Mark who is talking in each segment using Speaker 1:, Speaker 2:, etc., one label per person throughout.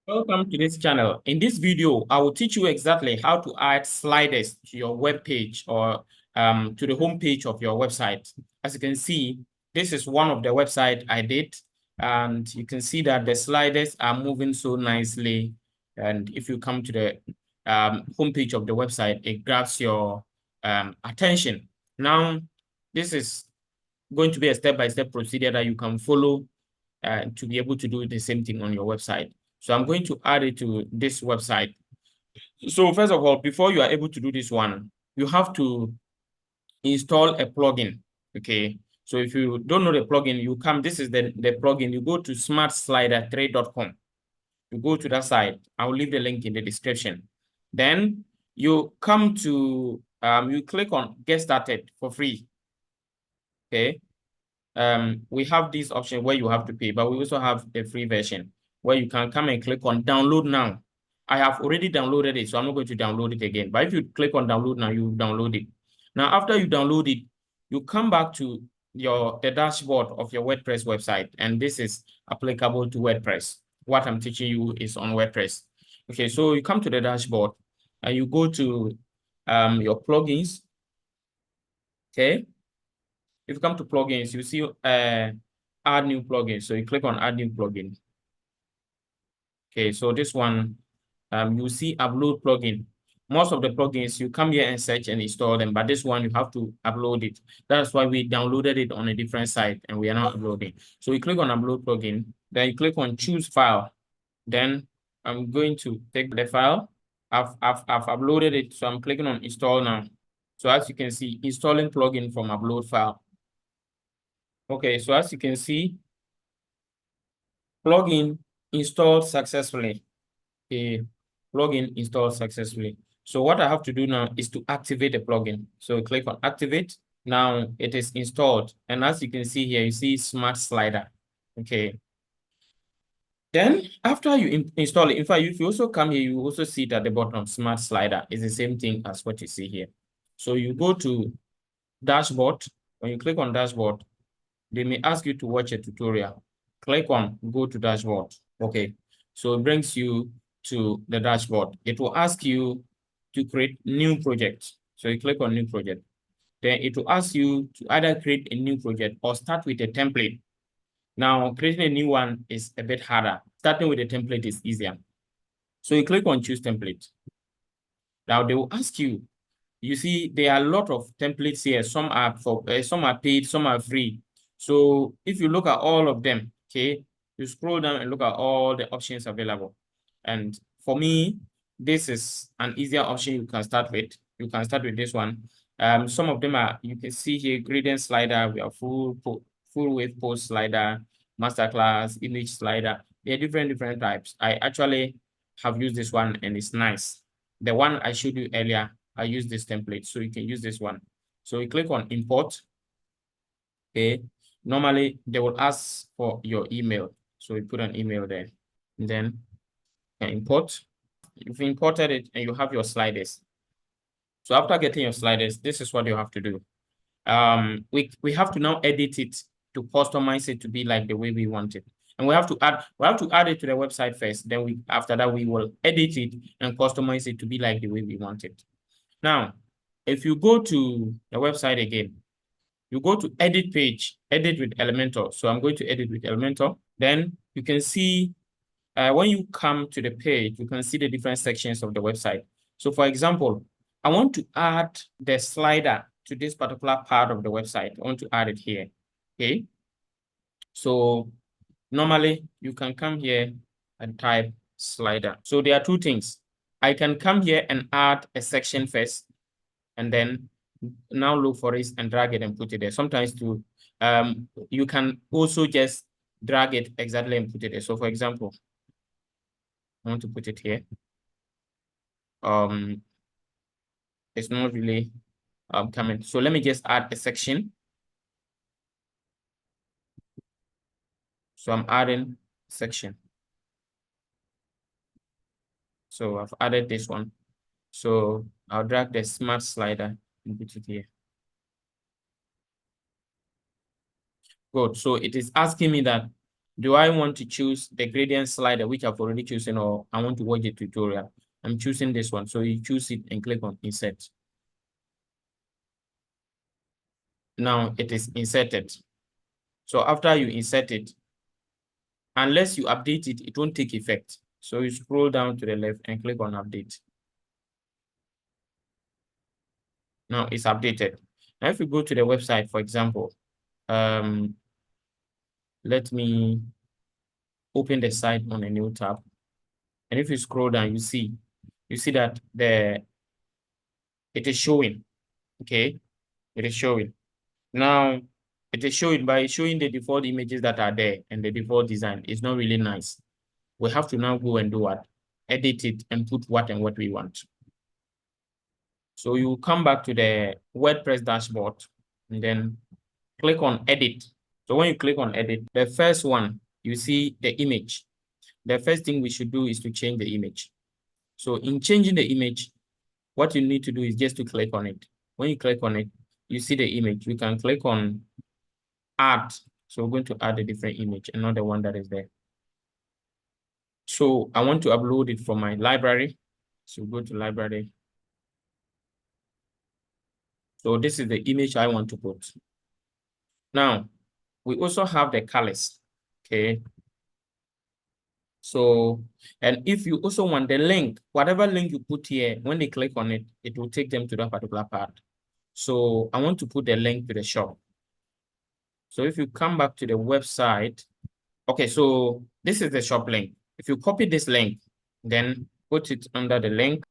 Speaker 1: Welcome to this channel. In this video, I will teach you exactly how to add sliders to your web page or to the home page of your website. As you can see, this is one of the website I did, and you can see that the sliders are moving so nicely. And if you come to the home page of the website, it grabs your attention. Now, this is going to be a step-by-step procedure that you can follow to be able to do the same thing on your website. So I'm going to add it to this website. So first of all, before you are able to do this one, you have to install a plugin. Okay. So if you don't know the plugin, this is the plugin. You go to smartslider3.com. You go to that site. I'll leave the link in the description. Then you come to, you click on get started for free. Okay. We have this option where you have to pay, but we also have a free version where you can come and click on download now. I have already downloaded it, so I'm not going to download it again. But if you click on download now, you download it. Now, after you download it, you come back to the dashboard of your WordPress website, and this is applicable to WordPress. What I'm teaching you is on WordPress. Okay, so you come to the dashboard and you go to your plugins. Okay. If you come to plugins, you see add new plugin. So you click on add new plugin. Okay, so this one, you see upload plugin. Most of the plugins, you come here and search and install them, but this one, you have to upload it. That's why we downloaded it on a different site and we are now uploading. So you click on upload plugin, then you click on choose file. Then I'm going to take the file. I've uploaded it, so I'm clicking on install now. So as you can see, installing plugin from upload file. Okay, so as you can see, plugin installed successfully. A plugin installed successfully. So what I have to do now is to activate the plugin. So click on activate. Now it is installed. And as you can see here, you see smart slider. Okay. Then after you install it, in fact, if you also come here, you also see that the bottom smart slider is the same thing as what you see here. So you go to dashboard. When you click on dashboard, they may ask you to watch a tutorial. Click on go to dashboard. Okay, so it brings you to the dashboard. It will ask you to create new project. So you click on new project. Then it will ask you to either create a new project or start with a template. Now, creating a new one is a bit harder. Starting with a template is easier. So you click on choose template. Now they will ask you, you see, there are a lot of templates here. Some are some are paid, some are free. So if you look at all of them, okay, you scroll down and look at all the options available. And for me, this is an easier option you can start with. You can start with this one. Some of them are, you can see here, gradient slider, we have full width post slider, masterclass, image slider. There are different types. I actually have used this one and it's nice. The one I showed you earlier, I use this template, so you can use this one. So you click on import. Okay. Normally, they will ask for your email. So you put an email there. And then import. You've imported it and you have your sliders. So after getting your sliders, this is what you have to do. We have to now edit it to customize it to be like the way we want it. And we have to add it to the website first. Then after that, we will edit it and customize it to be like the way we want it. Now, if you go to the website again, you go to edit page, edit with Elementor. So I'm going to edit with Elementor. Then you can see when you come to the page, you can see the different sections of the website. So for example, I want to add the slider to this particular part of the website. I want to add it here. Okay. So normally you can come here and type slider. So there are two things. I can come here and add a section first, and then now look for it and drag it and put it there. Sometimes you can also just drag it exactly and put it there. So for example, I want to put it here. It's not really coming. So let me just add a section. So I'm adding section. So I've added this one. So I'll drag the smart slider and put it here. Good. So it is asking me that Do I want to choose the gradient slider, which I've already chosen, or I want to watch the tutorial? I'm choosing this one. So you choose it and click on insert. Now it is inserted. So after you insert it, unless you update it, it won't take effect. So you scroll down to the left and click on update. Now it's updated. Now if you go to the website, for example, let me open the site on a new tab. And if you scroll down, you see that it is showing. Okay, it is showing. Now it is showing by showing the default images that are there and the default design. It's not really nice. We have to now go and do what? Edit it and put what and what we want. So you come back to the WordPress dashboard and then click on edit. So when you click on edit, the first one, you see the image. The first thing we should do is to change the image. So in changing the image, what you need to do is just to click on it. When you click on it, you see the image. You can click on add. So we're going to add a different image, and not the one that is there. So I want to upload it from my library. So go to library. So this is the image I want to put. Now, we also have the colors, okay? So, and if you also want the link, whatever link you put here, when they click on it, it will take them to that particular part. So I want to put the link to the shop. So if you come back to the website, okay, so this is the shop link. If you copy this link, then put it under the link.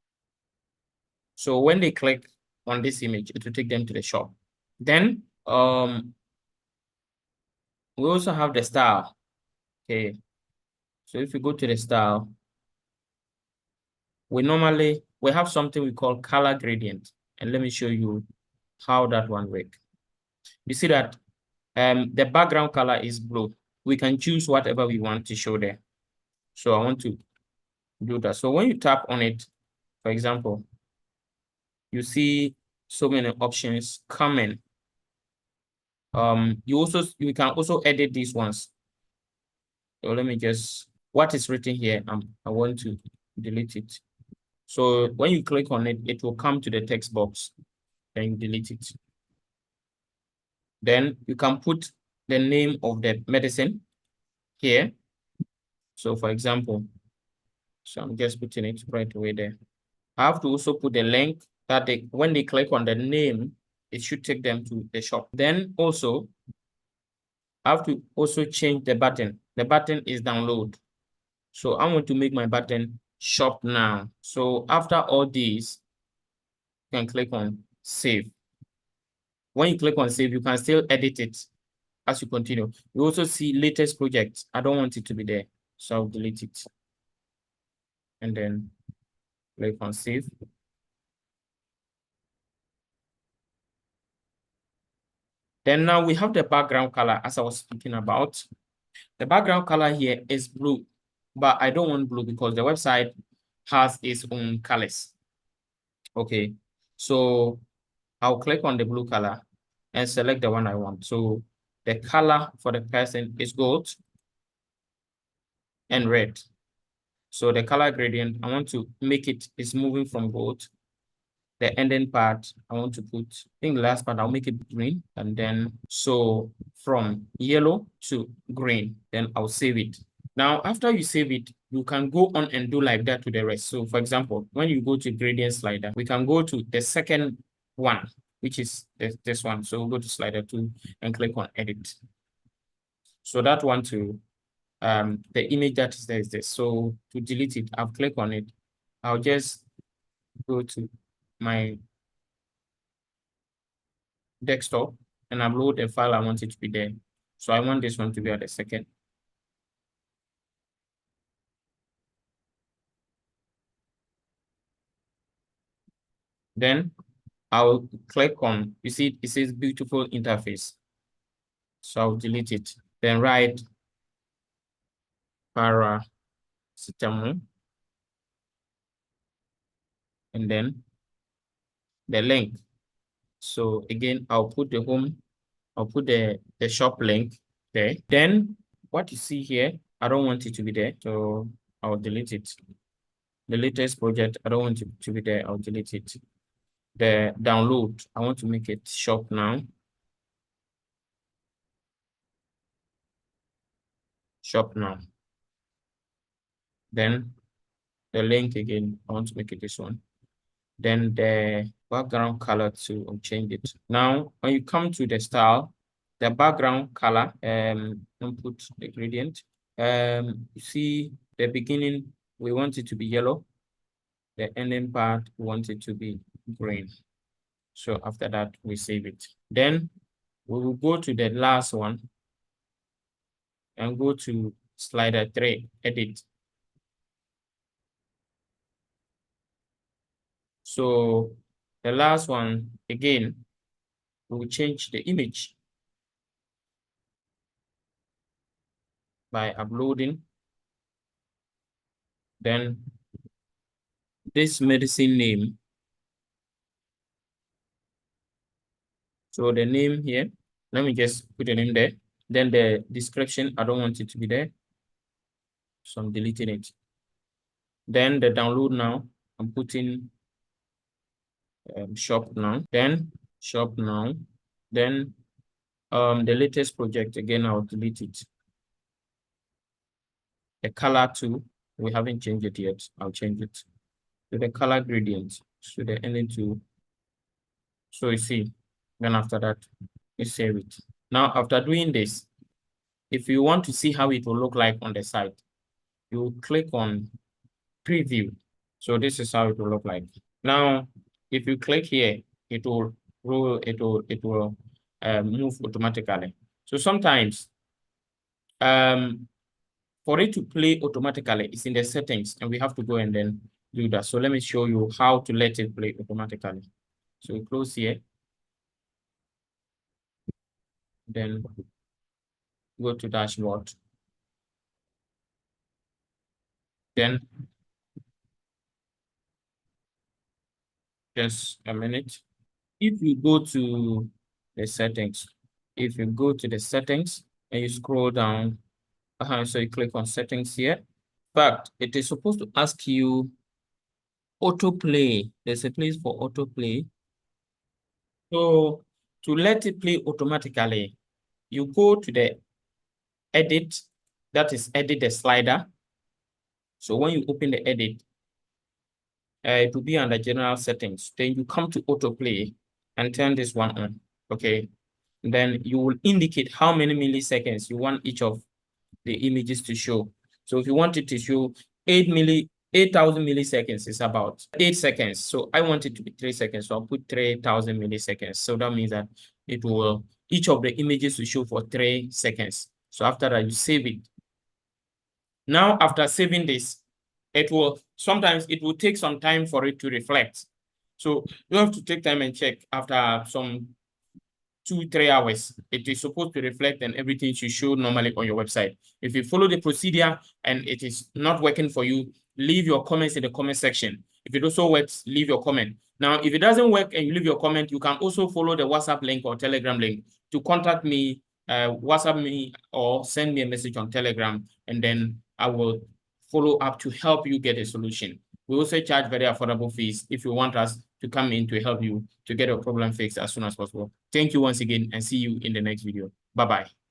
Speaker 1: So when they click on this image, it will take them to the shop. Then we also have the style. Okay. So if you go to the style, we have something we call color gradient. And let me show you how that one works. You see that the background color is blue. We can choose whatever we want to show there. So I want to do that. So when you tap on it, for example, you see so many options coming. You can also edit these ones. So let me just, what is written here, I want to delete it. So when you click on it, it will come to the text box and you delete it. Then you can put the name of the medicine here. So for example, so I'm just putting it right away there. I have to also put the link that when they click on the name, it should take them to the shop. Then also, I have to also change the button. The button is download. So I want to make my button shop now. So after all these, you can click on save. When you click on save, you can still edit it as you continue. You also see latest project. I don't want it to be there, so I'll delete it. And then click on save. Then now we have the background color as I was speaking about. The background color here is blue, but I don't want blue because the website has its own colors. Okay, so I'll click on the blue color and select the one I want. So the color for the person is gold and red. So the color gradient, I want to make it is moving from gold. The ending part, I want to put, I think the last part, I'll make it green. And then, so from yellow to green, then I'll save it. Now, after you save it, you can go on and do like that to the rest. So for example, when you go to gradient slider, we can go to the second one, which is this one. So we'll go to slider 2 and click on edit. So that one too, the image that is there is this. So to delete it, I'll click on it. I'll just go to my desktop and upload the file I want it to be there. So I want this one to be at the second. Then I'll click on, you see, it says beautiful interface. So I'll delete it. Then write paracetamol. And then the link. So again, I'll put the home, I'll put the shop link there. Then what you see here, I don't want it to be there, so I'll delete it. The latest project, I don't want it to be there, I'll delete it. The download, I want to make it shop now. Shop now. Then the link again, I want to make it this one. Then the background color to change it. Now, when you come to the style, the background color, input the gradient. You see the beginning, we want it to be yellow. The ending part, we want it to be green. So after that, we save it. Then we will go to the last one and go to slider 3, edit. So the last one, again, we will change the image by uploading. Then this medicine name. So the name here, let me just put the name there. Then the description, I don't want it to be there. So I'm deleting it. Then the download now, I'm putting shop now. Then shop now. Then the latest project, again, I'll delete it. The color too, we haven't changed it yet. I'll change it to the color gradient. So the ending to, so you see, then after that, you save it. Now, after doing this, if you want to see how it will look like on the site, you click on preview. So this is how it will look like. Now, if you click here, it will move automatically. So sometimes, for it to play automatically, it's in the settings, and we have to go and then do that. So let me show you how to let it play automatically. So we close here. Then go to dashboard. Then just a minute. If you go to the settings, if you go to the settings and you scroll down, so you click on settings here, but it is supposed to ask you autoplay. There's a place for autoplay. So to let it play automatically, you go to the edit, that is edit the slider. So when you open the edit, it will be under general settings. Then you come to autoplay and turn this one on, okay? Then you will indicate how many milliseconds you want each of the images to show. So if you want it to show 8,000 milliseconds is about 8 seconds. So I want it to be 3 seconds. So I'll put 3,000 milliseconds. So that means that it will, each of the images will show for 3 seconds. So after that, you save it. Now, after saving this, sometimes it will take some time for it to reflect. So you have to take time and check after some 2-3 hours. It is supposed to reflect and everything should show normally on your website. If you follow the procedure and it is not working for you, leave your comments in the comment section. If it also works, leave your comment. Now, if it doesn't work and you leave your comment, you can also follow the WhatsApp link or Telegram link to contact me, WhatsApp me, or send me a message on Telegram, and then I will follow up to help you get a solution. We also charge very affordable fees if you want us to come in to help you to get your problem fixed as soon as possible. Thank you once again, and see you in the next video. Bye-bye.